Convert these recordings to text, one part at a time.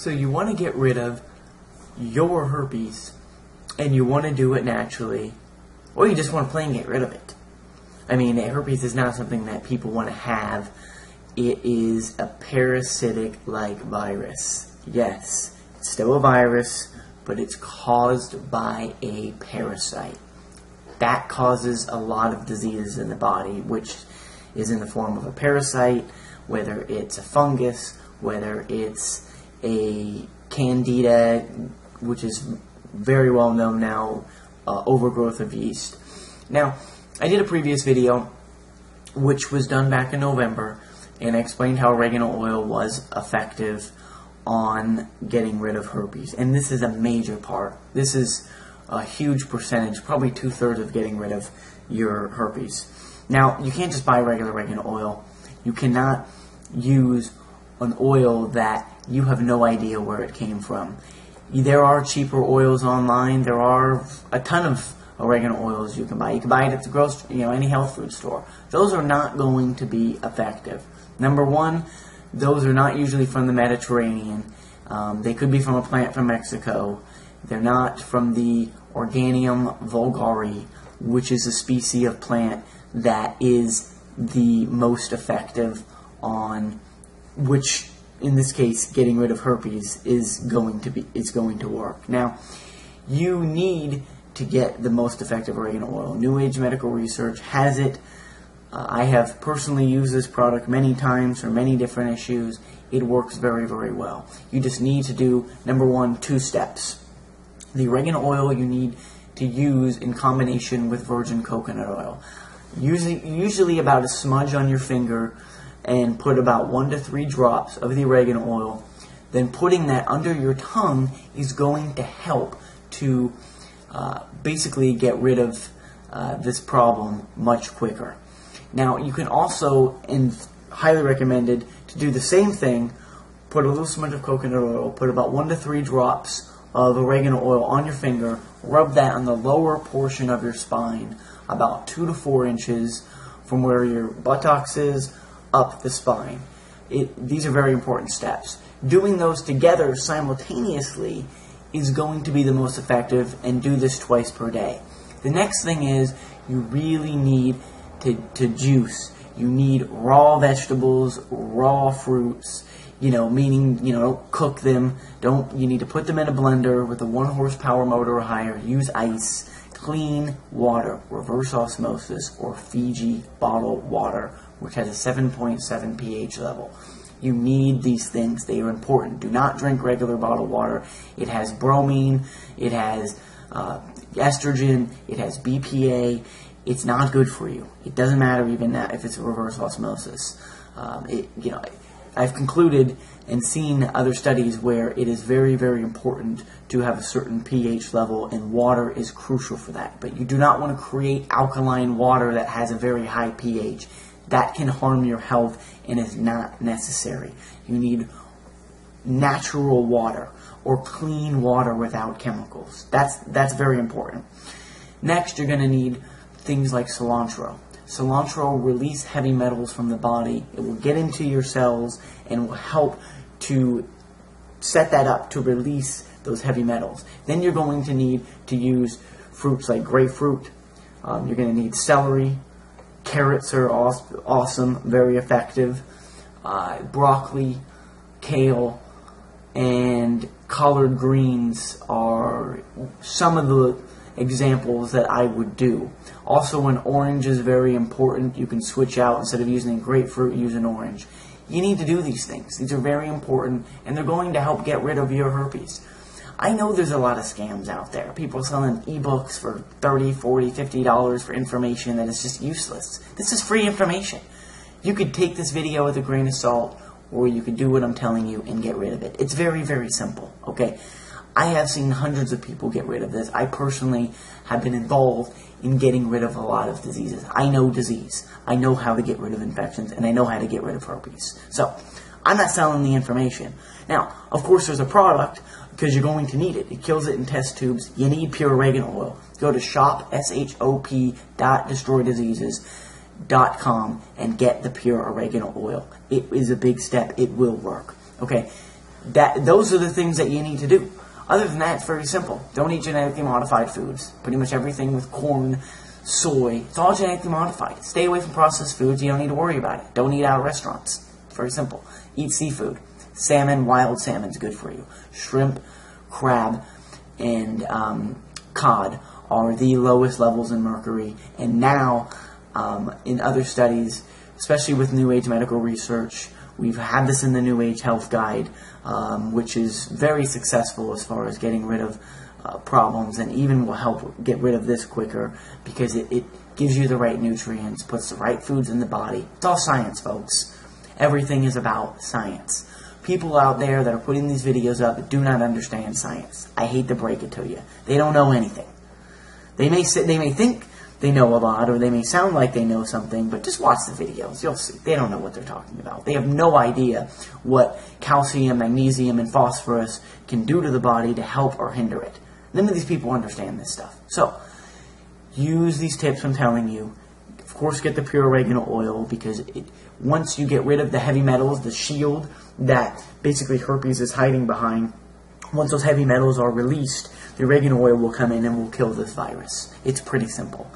So you want to get rid of your herpes, and you want to do it naturally, or you just want to plain get rid of it. I mean, herpes is not something that people want to have. It is a parasitic-like virus. Yes, it's still a virus, but it's caused by a parasite. That causes a lot of diseases in the body, which is in the form of a parasite, whether it's a fungus, whether it's a candida, which is very well known now, overgrowth of yeast. Now, I did a previous video, which was done back in November, and I explained how oregano oil was effective on getting rid of herpes. And this is a major part. This is a huge percentage, probably 2/3 of getting rid of your herpes. Now, you can't just buy regular oregano oil. You cannot use an oil that you have no idea where it came from. There are cheaper oils online. There are a ton of oregano oils you can buy. You can buy it at the grocery, any health food store. Those are not going to be effective. Number one, those are not usually from the Mediterranean. They could be from a plant from Mexico. They're not from the Organium vulgare, which is a species of plant that is the most effective on which, in this case, getting rid of herpes is going to work. Now, you need to get the most effective oregano oil. New Age Medical Research has it. I have personally used this product many times for many different issues. It works very, very well. You just need to do, number one, 2 steps. The oregano oil you need to use in combination with virgin coconut oil. Usually about a smudge on your finger, and put about 1 to 3 drops of the oregano oil. Then putting that under your tongue is going to help to basically get rid of this problem much quicker. Now, you can also, and highly recommended, to do the same thing, put a little smudge of coconut oil, put about 1 to 3 drops of oregano oil on your finger, rub that on the lower portion of your spine, about 2 to 4 inches from where your buttocks is, up the spine. These are very important steps. Doing those together simultaneously is going to be the most effective, and do this twice per day. The next thing is you really need to juice. You need raw vegetables, raw fruits, meaning, don't cook them. You need to put them in a blender with a 1 horsepower motor or higher. Use ice, clean water, reverse osmosis, or Fiji bottled water, which has a 7.7 pH level. You need these things. They are important. Do not drink regular bottled water. It has bromine, it has estrogen, it has BPA. It's not good for you. It doesn't matter even if it's a reverse osmosis. I've concluded and seen other studies where it is very, very important to have a certain pH level, and water is crucial for that. But you do not want to create alkaline water that has a very high pH. That can harm your health and is not necessary. You need natural water or clean water without chemicals. That's very important. Next, you're going to need things like cilantro. Cilantro will release heavy metals from the body. It will get into your cells and will help to set that up to release those heavy metals. Then you're going to need to use fruits like grapefruit. You're going to need celery. Carrots are awesome, very effective. Broccoli, kale, and collard greens are some of the examples that I would do. Also, an orange is very important. You can switch out, instead of using grapefruit, use an orange. You need to do these things. These are very important, and they're going to help get rid of your herpes. I know there's a lot of scams out there. People selling ebooks for $30, $40, $50 for information that is just useless. This is free information. You could take this video with a grain of salt, or you could do what I'm telling you and get rid of it. It's very, very simple, okay? I have seen hundreds of people get rid of this. I personally have been involved in getting rid of a lot of diseases. I know disease. I know how to get rid of infections, and I know how to get rid of herpes. So, I'm not selling the information. Now, of course, there's a product, because you're going to need it. It kills it in test tubes. You need pure oregano oil. Go to shop.destroydiseases.com and get the pure oregano oil. It is a big step. It will work. Okay. those are the things that you need to do. Other than that, it's very simple. Don't eat genetically modified foods. Pretty much everything with corn, soy, it's all genetically modified. Stay away from processed foods. You don't need to worry about it. Don't eat out of restaurants. It's very simple. Eat seafood. Salmon, wild salmon's good for you. Shrimp, crab, and cod are the lowest levels in mercury. And now, in other studies, especially with New Age medical research, we've had this in the New Age Health Guide, which is very successful as far as getting rid of problems, and even will help get rid of this quicker because it gives you the right nutrients, puts the right foods in the body. It's all science, folks. Everything is about science. People out there that are putting these videos up do not understand science. I hate to break it to you. They don't know anything. They may think they know a lot, or they may sound like they know something, but just watch the videos. You'll see. They don't know what they're talking about. They have no idea what calcium, magnesium, and phosphorus can do to the body to help or hinder it. None of these people understand this stuff. So, use these tips I'm telling you. Of course, get the pure oregano oil, because once you get rid of the heavy metals, the shield that basically herpes is hiding behind, once those heavy metals are released, the oregano oil will come in and will kill this virus. It's pretty simple.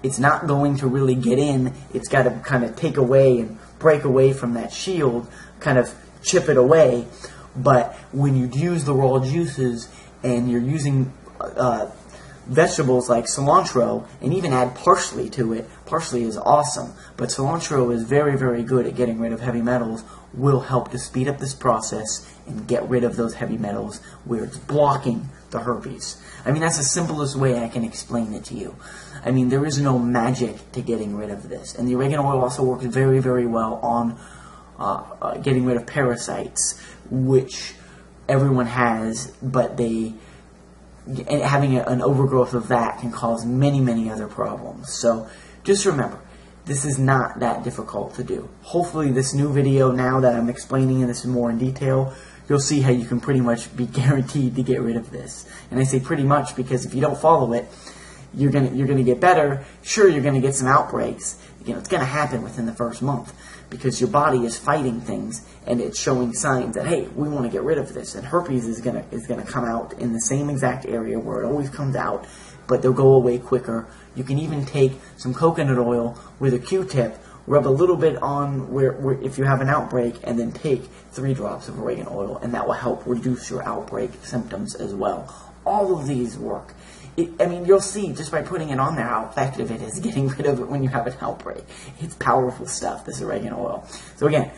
It's not going to really get in. It's got to kind of take away and break away from that shield, kind of chip it away. But when you use the raw juices and you're using vegetables like cilantro, and even add parsley to it. Parsley is awesome, but cilantro is very, very good at getting rid of heavy metals, will help to speed up this process and get rid of those heavy metals where it's blocking the herpes. I mean, that's the simplest way I can explain it to you. I mean, there is no magic to getting rid of this. And the oregano oil also works very, very well on getting rid of parasites, which everyone has, but and having an overgrowth of that can cause many, many other problems. So just remember, this is not that difficult to do. Hopefully this new video, now that I'm explaining this more in detail, you'll see how you can pretty much be guaranteed to get rid of this. And I say pretty much because if you don't follow it, you're gonna get better. Sure, you're gonna get some outbreaks. You know, it's gonna happen within the first month because your body is fighting things and it's showing signs that, hey, we want to get rid of this. And herpes is gonna come out in the same exact area where it always comes out, but they'll go away quicker. You can even take some coconut oil with a Q-tip, rub a little bit on where if you have an outbreak, and then take 3 drops of oregano oil, and that will help reduce your outbreak symptoms as well. All of these work. I mean, you'll see just by putting it on there how effective it is getting rid of it when you have an outbreak. It's powerful stuff, this oregano oil. So again,